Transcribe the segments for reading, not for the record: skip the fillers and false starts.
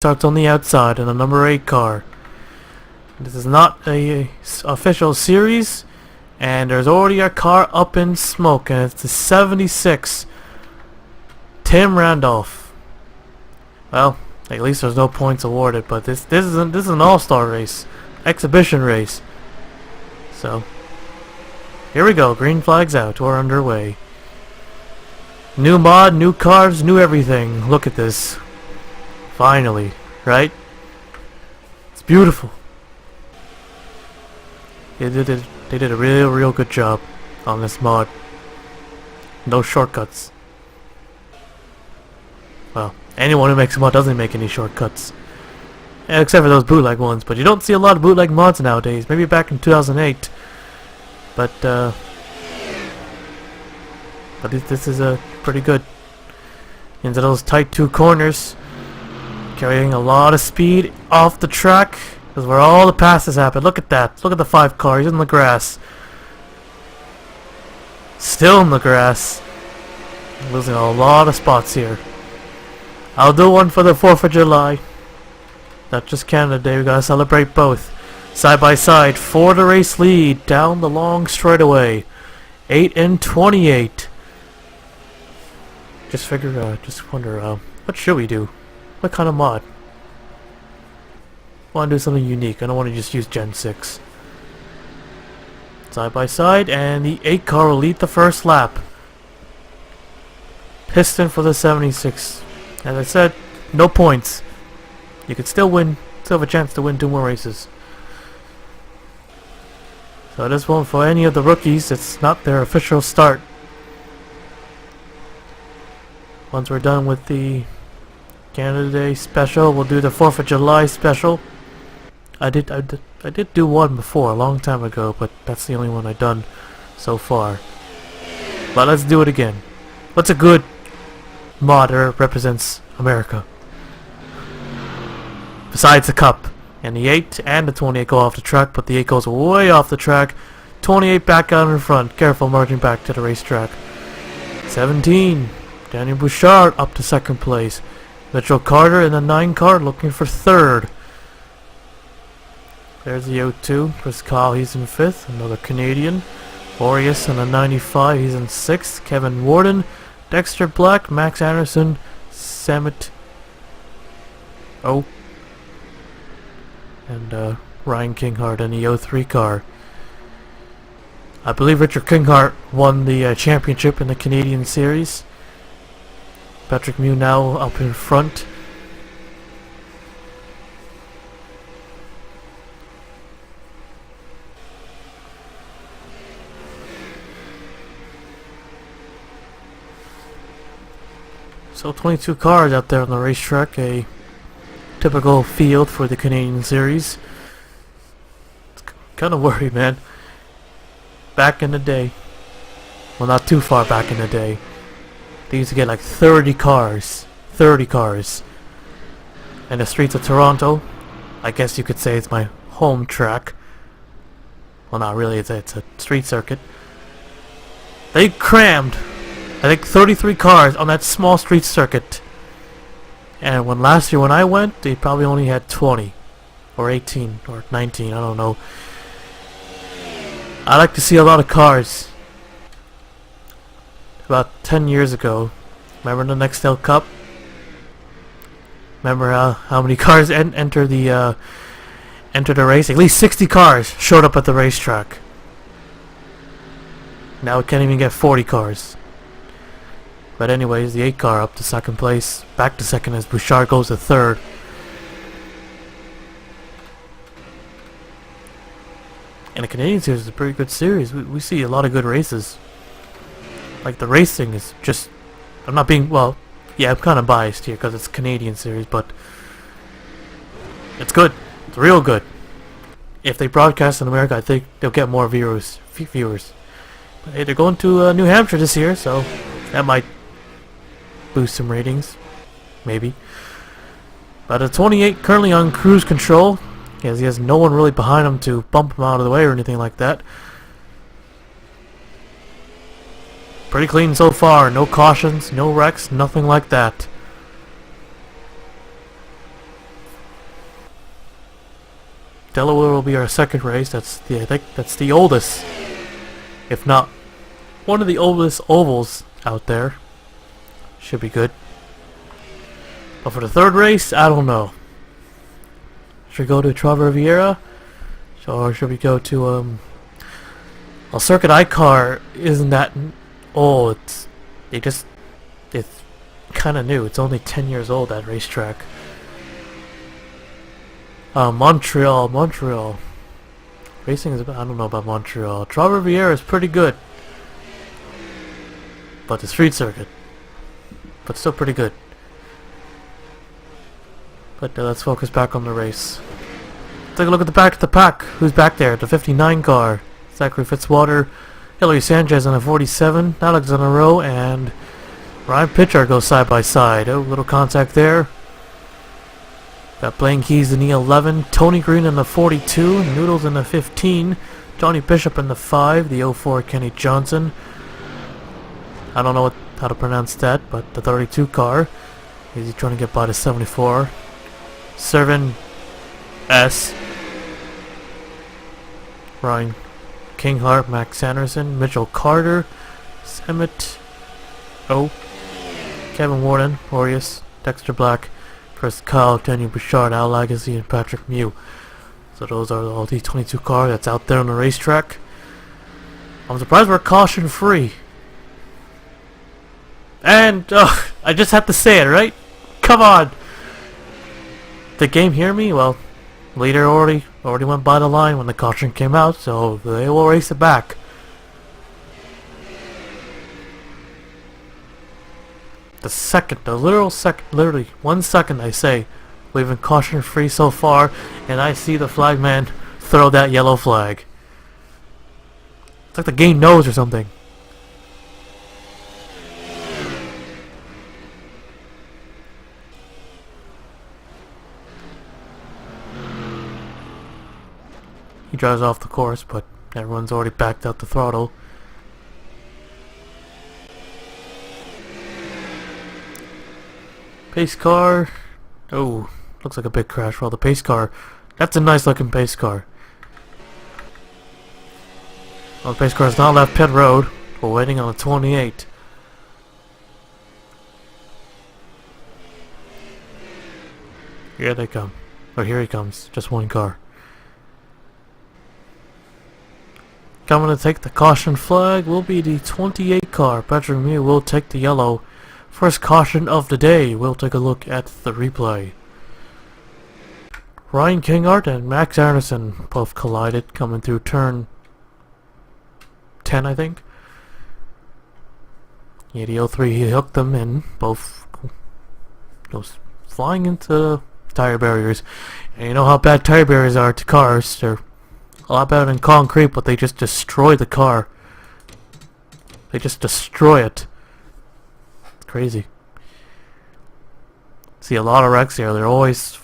Starts on the outside in the number 8 car. This is not a official series, and there's already a car up in smoke, and it's the 76 Tim Randolph. Well, at least there's no points awarded, but this is an all-star race, exhibition race. So here we go. Green flag's out. We're underway. New mod, new cars, new everything. Look at this. Finally, right? It's beautiful. They did a real good job on this mod. No shortcuts. Well, anyone who makes a mod doesn't make any shortcuts. Except for those bootleg ones, but you don't see a lot of bootleg mods nowadays. Maybe back in 2008. But this is pretty good. Into those tight two corners. Carrying a lot of speed off the track. This is where all the passes happen. Look at that. Look at the 5 car. He's in the grass. Still in the grass. Losing a lot of spots here. I'll do one for the 4th of July. Not just Canada Day. We gotta celebrate both. Side by side for the race lead. Down the long straightaway. 8 and 28. Just wonder, what should we do? What kind of mod? I want to do something unique. I don't want to just use Gen 6. Side by side, and the 8 car will lead the first lap. Piston for the 76. As I said, no points. You could still win. Still have a chance to win 2 more races. So this one for any of the rookies. It's not their official start. Once we're done with the Canada Day special, we'll do the 4th of July special. I did do one before, a long time ago, but that's the only one I've done so far. But let's do it again. What's a good mod that represents America? Besides the Cup. And the 8 and the 28 go off the track, but the 8 goes way off the track. 28 back out in front. Careful merging back to the racetrack. 17. Daniel Bouchard up to 2nd place. Mitchell Carter in the 9 car looking for 3rd. There's the 02. Chris Kyle, he's in 5th. Another Canadian. Boreas in the 95, he's in 6th. Kevin Warden. Dexter Black. Max Anderson. Samet. Oh. And Ryan Kinghart in the 03 car. I believe Richard Kinghart won the championship in the Canadian Series. Patrick Mew now up in front. So 22 cars out there on the racetrack, a typical field for the Canadian Series. It's kind of worried, man. Back in the day, well, not too far back in the day, they used to get like 30 cars. 30 cars. And the streets of Toronto, I guess you could say it's my home track. Well, not really, it's a street circuit. They crammed, I think, 33 cars on that small street circuit. And last year when I went, they probably only had 20. Or 18, or 19, I don't know. I like to see a lot of cars. About 10 years ago, remember the Nextel Cup? Remember how many cars enter the race? At least 60 cars showed up at the racetrack. Now we can't even get 40 cars. But anyways, the 8 car up to 2nd place, back to 2nd as Bouchard goes to 3rd. And the Canadian Series is a pretty good series. We see a lot of good races. Like, the racing is just... I'm not being... Well, yeah, I'm kind of biased here because it's Canadian Series, but... It's good. It's real good. If they broadcast in America, I think they'll get more viewers. But hey, they're going to New Hampshire this year, so... That might... boost some ratings. Maybe. But a 28 currently on cruise control. Because he has no one really behind him to bump him out of the way or anything like that. Pretty clean so far. No cautions, no wrecks, nothing like that. Delaware will be our second race. I think that's the oldest, if not one of the oldest ovals out there. Should be good. But for the third race, I don't know. Should we go to Trava Riviera? Or should we go to well, Circuit ICAR isn't that old. It's kind of new. It's only 10 years old, that racetrack. Montreal. Racing is, I don't know about Montreal. Trava Riviera is pretty good. But the street circuit. But still pretty good. But let's focus back on the race. Take a look at the back of the pack. Who's back there? The 59 car. Zachary Fitzwater, Hilary Sanchez on a 47, Alexander Rowe, and Ryan Pitcher go side by side. Oh, little contact there. Got Blaine Keys in the 11, Tony Green in the 42, Noodles in the 15, Johnny Bishop in the 5, the 04 Kenny Johnson. I don't know how to pronounce that, but the 32 car. Is he trying to get by the 74? Servin S. Ryan Kinghart, Max Sanderson, Mitchell Carter, Samit O, Kevin Warden, Aureus, Dexter Black, Chris Kyle, Daniel Bouchard, Al Legacy, and Patrick Mew. So those are all the 22 cars that's out there on the racetrack. I'm surprised we're caution free. And I just have to say it, right? Come on! Did the game hear me? Well, leader already went by the line when the caution came out, so they will race it back. Literally 1 second I say, we've been caution free so far, and I see the flagman throw that yellow flag. It's like the game knows or something. He drives off the course, but everyone's already backed out the throttle. Pace car. Oh, looks like a big crash. Well, the pace car. That's a nice looking pace car. Well, the pace car has not left pit road. We're waiting on the 28. Here they come. Oh, here he comes. Just one car. Coming to take the caution flag will be the 28 car. Patrick Mew will take the yellow. First caution of the day. We'll take a look at the replay. Ryan Kinghart and Max Anderson both collided coming through turn 10, I think. Yeah, the 03, he hooked them and both goes flying into tire barriers. And you know how bad tire barriers are to cars. They're a lot better than concrete, but they just destroy the car. They just destroy it. It's crazy. See a lot of wrecks here. They're always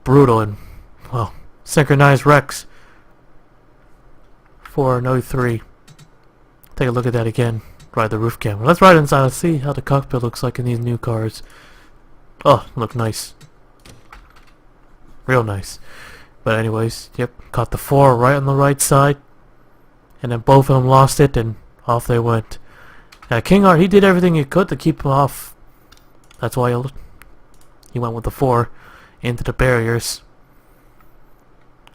brutal and, well, synchronized wrecks. 4 and 03. Take a look at that again. Ride the roof camera. Let's ride inside. Let's see how the cockpit looks like in these new cars. Oh, look nice. Real nice. But anyways, yep, caught the 4 right on the right side. And then both of them lost it and off they went. Kinghart, he did everything he could to keep him off. That's why he went with the 4 into the barriers.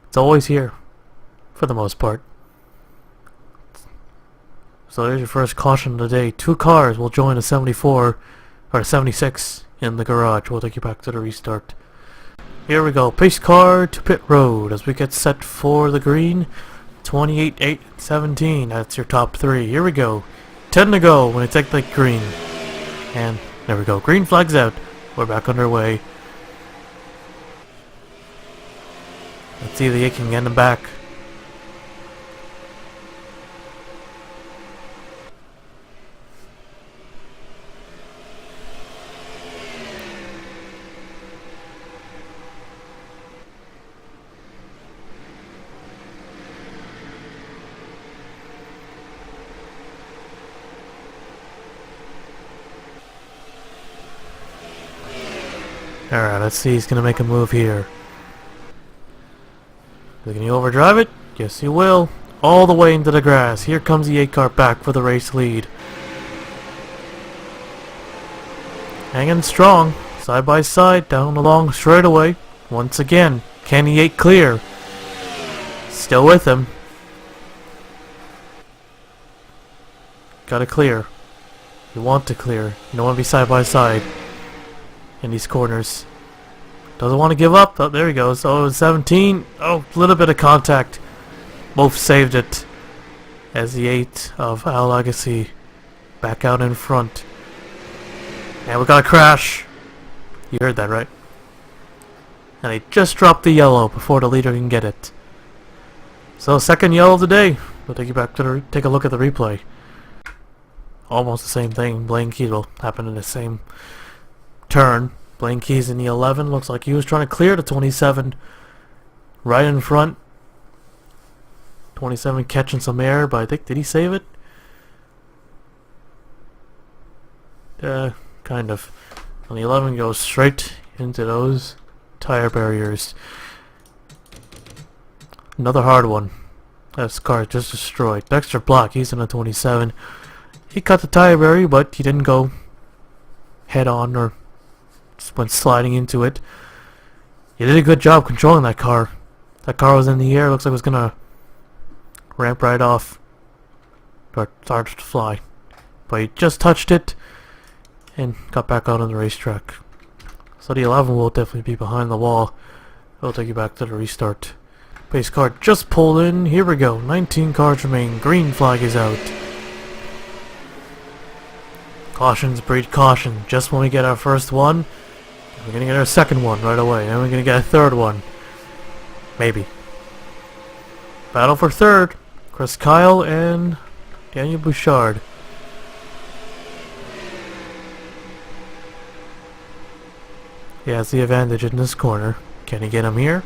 It's always here, for the most part. So there's your first caution of the day. 2 cars will join the 74, or 76 in the garage. We'll take you back to the restart. Here we go, pace car to pit road as we get set for the green. 28, 8, 17, that's your top 3. Here we go, 10 to go when I take the green. And there we go, green flag's out. We're back underway. Let's see the Aiken in the back. Alright, let's see, he's gonna make a move here. Can you overdrive it? Yes, you will. All the way into the grass. Here comes the 8 car back for the race lead. Hanging strong, side by side, down the long straightaway. Once again, can the 8 clear? Still with him. Gotta clear. You want to clear. You don't want to be side by side in these corners. Doesn't want to give up. Oh, there he goes. Oh, 17. Oh, a little bit of contact. Both saved it. As the 8 of Our Legacy back out in front. And we got a crash. You heard that, right? And they just dropped the yellow before the leader can get it. So, second yellow of the day. We'll take you back to take a look at the replay. Almost the same thing. Blaine Keys will happen in the same turn. Blaine Keys in the 11. Looks like he was trying to clear the 27. Right in front. 27 catching some air, but I think, did he save it? Kind of. And the 11 goes straight into those tire barriers. Another hard one. That car just destroyed. Dexter Block, he's in the 27. He cut the tire barrier, but he didn't go head on or just went sliding into it. He did a good job controlling that car. That car was in the air. Looks like it was gonna ramp right off or start to fly. But he just touched it and got back out on the racetrack. So the 11 will definitely be behind the wall. It'll take you back to the restart. Pace car just pulled in. Here we go. 19 cars remain. Green flag is out. Cautions breed caution. Just when we get our first one, we're gonna get our second one right away. Then we're gonna get a third one. Maybe. Battle for third. Chris Kyle and Daniel Bouchard. He has the advantage in this corner. Can he get him here?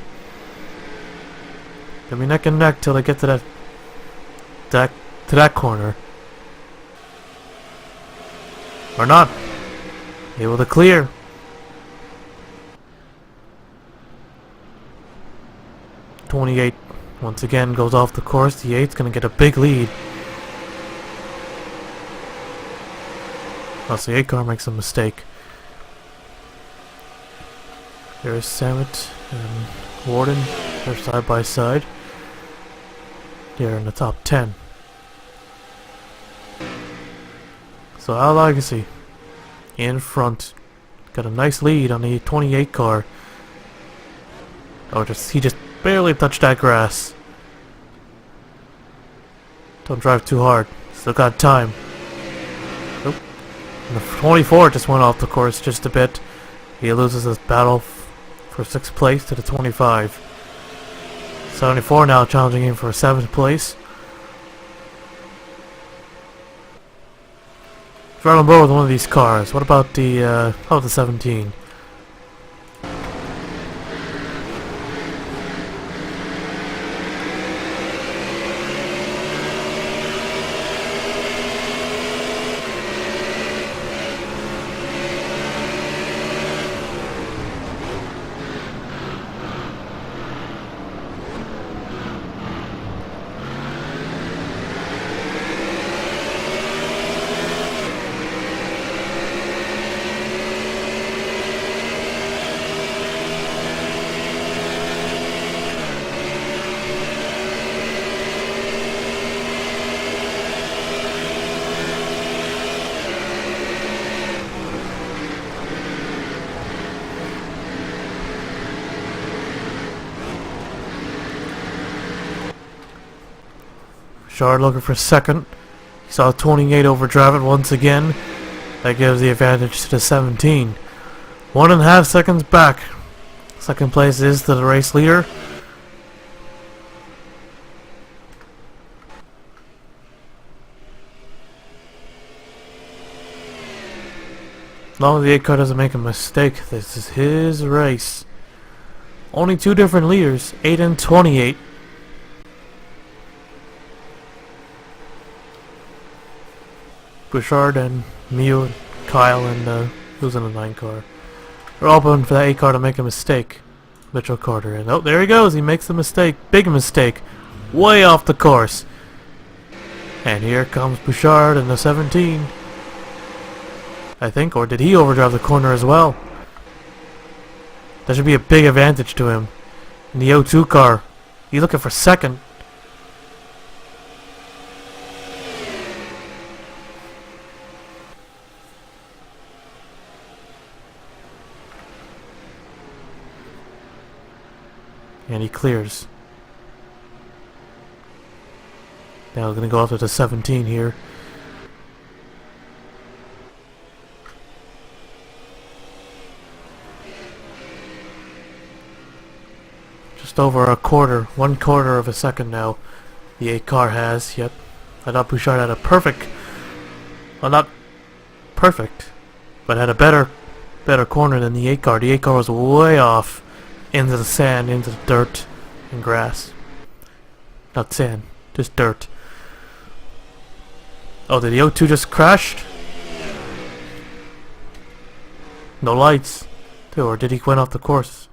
Gonna be neck and neck till they get to that corner. Or not. Able to clear. .28 once again goes off the course. The 8's gonna get a big lead. Plus the 8 car makes a mistake. There's Samet and Warden. They're side by side. They're in the top 10. So Our Legacy in front. Got a nice lead on the 28 car. Oh, he just barely touched that grass. Don't drive too hard. Still got time. Nope. And the 24 just went off the course just a bit. He loses his battle for 6th place to the 25. 74 now challenging him for 7th place. Right on board with one of these cars. What about the 17? Shard looking for second. He saw 28 overdrive it once again. That gives the advantage to the 17. 1.5 seconds back. Second place is to the race leader. As long as the 8 car doesn't make a mistake, this is his race. Only 2 different leaders, 8 and 28. Bouchard and Mew, Kyle and who's in the 9 car. They're all open for that 8 car to make a mistake. Mitchell Carter. And oh, there he goes. He makes a mistake. Big mistake. Way off the course. And here comes Bouchard in the 17. I think. Or did he overdrive the corner as well? That should be a big advantage to him. In the O2 car. He's looking for second. And he clears. Now we're going to go after the 17 here. Just over a quarter, 1/4 of a second now. The 8 car has. Yep. I thought Bouchard had a perfect, well, not perfect, but had a better corner than the 8 car. The 8 car was way off into the sand, into the dirt and grass. Not sand, just dirt. Oh, did the O2 just crashed? No lights. Or did he went off the course?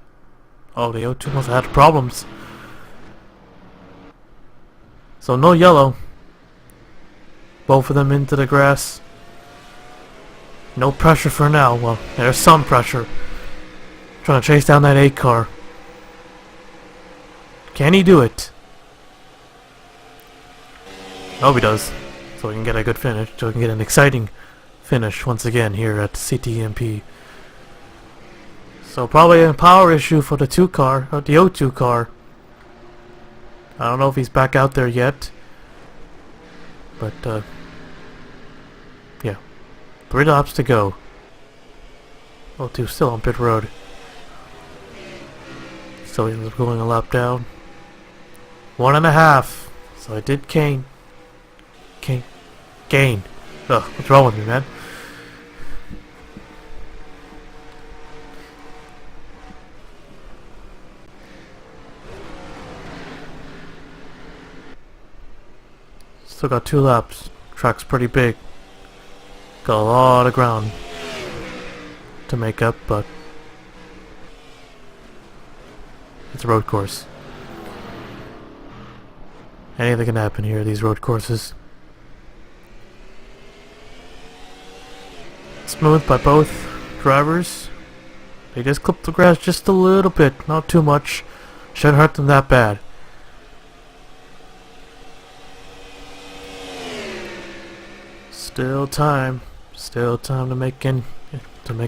Oh, the O2 must have had problems. So no yellow. Both of them into the grass. No pressure for now. Well, there's some pressure. Trying to chase down that 8 car. Can he do it? Oh, he does. So we can get a good finish. So we can get an exciting finish once again here at CTMP. So probably a power issue for the 2 car, or the O2 car. I don't know if he's back out there yet. But, yeah. 3 laps to go. O2 still on pit road. So he ends up going a lap down. 1.5. So I did gain. Ugh, what's wrong with me, man? Still got 2 laps. Track's pretty big. Got a lot of ground to make up, but it's a road course. Anything can happen here, these road courses. Smooth by both drivers. They just clipped the grass just a little bit, not too much. Shouldn't hurt them that bad. Still time to make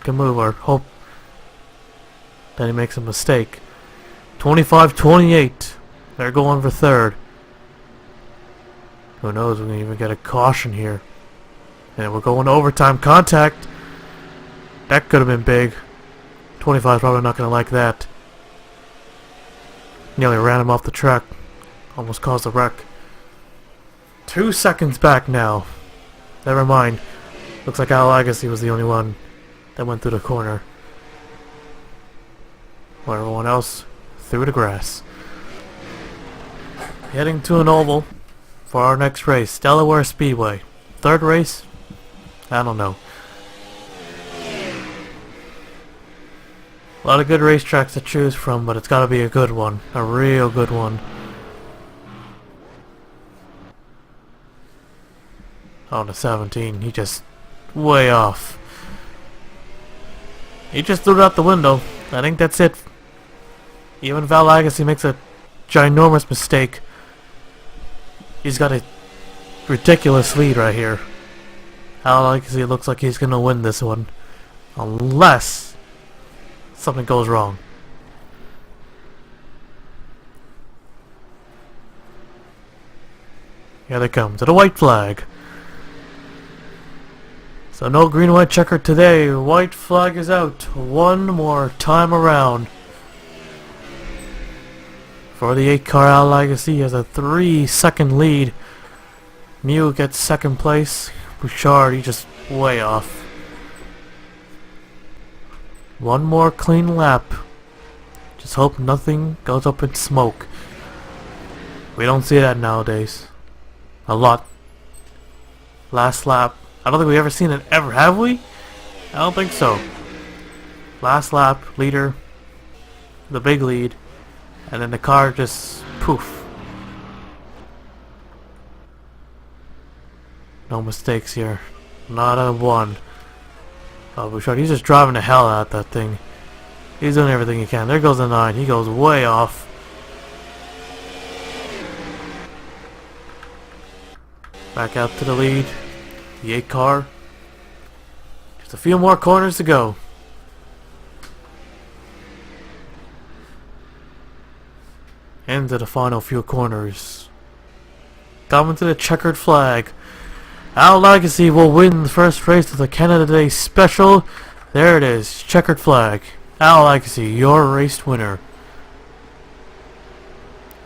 a move, or hope that he makes a mistake. 25-28. They're going for third. Who knows? We're gonna even get a caution here, and we're going to overtime contact. That could have been big. 25 is probably not gonna like that. Nearly ran him off the track. Almost caused a wreck. 2 seconds back now. Never mind. Looks like Al Agassi was the only one that went through the corner. While everyone else through the grass. Heading to an oval for our next race. Delaware Speedway. 3rd race? I don't know. A lot of good racetracks to choose from, but it's gotta be a good one. A real good one. Oh, the 17. He just way off. He just threw it out the window. I think that's it. Even Val Agassi makes a ginormous mistake. He's got a ridiculous lead right here. Val Agassi looks like he's gonna win this one. Unless something goes wrong. Here they come to the white flag. So no green-white checker today. White flag is out. One more time around. For the 8 car, Al Agassi has a 3-second lead. Mew gets 2nd place. Bouchard, he's just way off. One more clean lap. Just hope nothing goes up in smoke. We don't see that nowadays. A lot. Last lap. I don't think we've ever seen it ever, have we? I don't think so. Last lap, leader. the big lead, and then the car just poof. No mistakes here. Not a one. Oh, Bouchard, he's just driving the hell out of that thing. He's doing everything he can. There goes the 9. He goes way off. Back out to the lead. The 8 car. Just a few more corners to go. Into the final few corners. Coming to the checkered flag. Our Legacy will win the first race of the Canada Day Special. There it is. Checkered flag. Our Legacy, your race winner.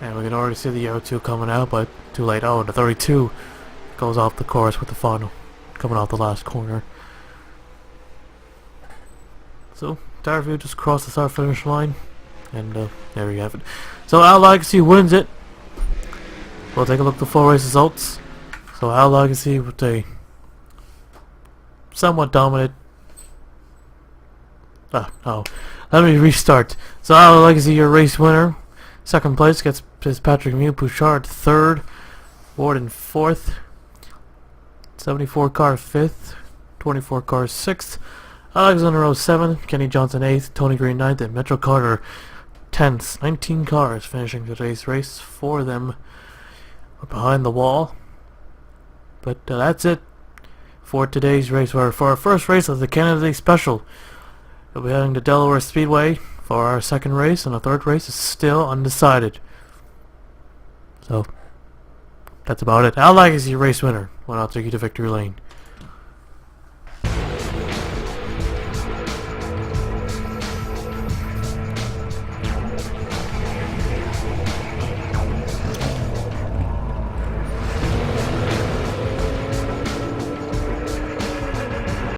And we can already see the Euro 2 coming out, but too late. Oh, the 32 goes off the course with the final. Coming off the last corner. So, entire view just crossed the start finish line. And there we have it. So Our Legacy wins it. We'll take a look at the full race results. So Our Legacy with a somewhat dominant. Oh, let me restart. So Our Legacy, your race winner. Second place gets Patrick Mew. Bouchard third. Warden fourth. 74 car fifth. 24 car sixth. Alexander Rose 7th, Kenny Johnson 8th, Tony Green 9th, and Metro Carter 10th. 19 cars finishing today's race. 4 of them are behind the wall. But that's it for today's race. For our first race of the Canada Day Special, we'll be heading to Delaware Speedway for our second race, and the third race is still undecided. So, that's about it. Our Legacy race winner. Well, I'll take you to victory lane.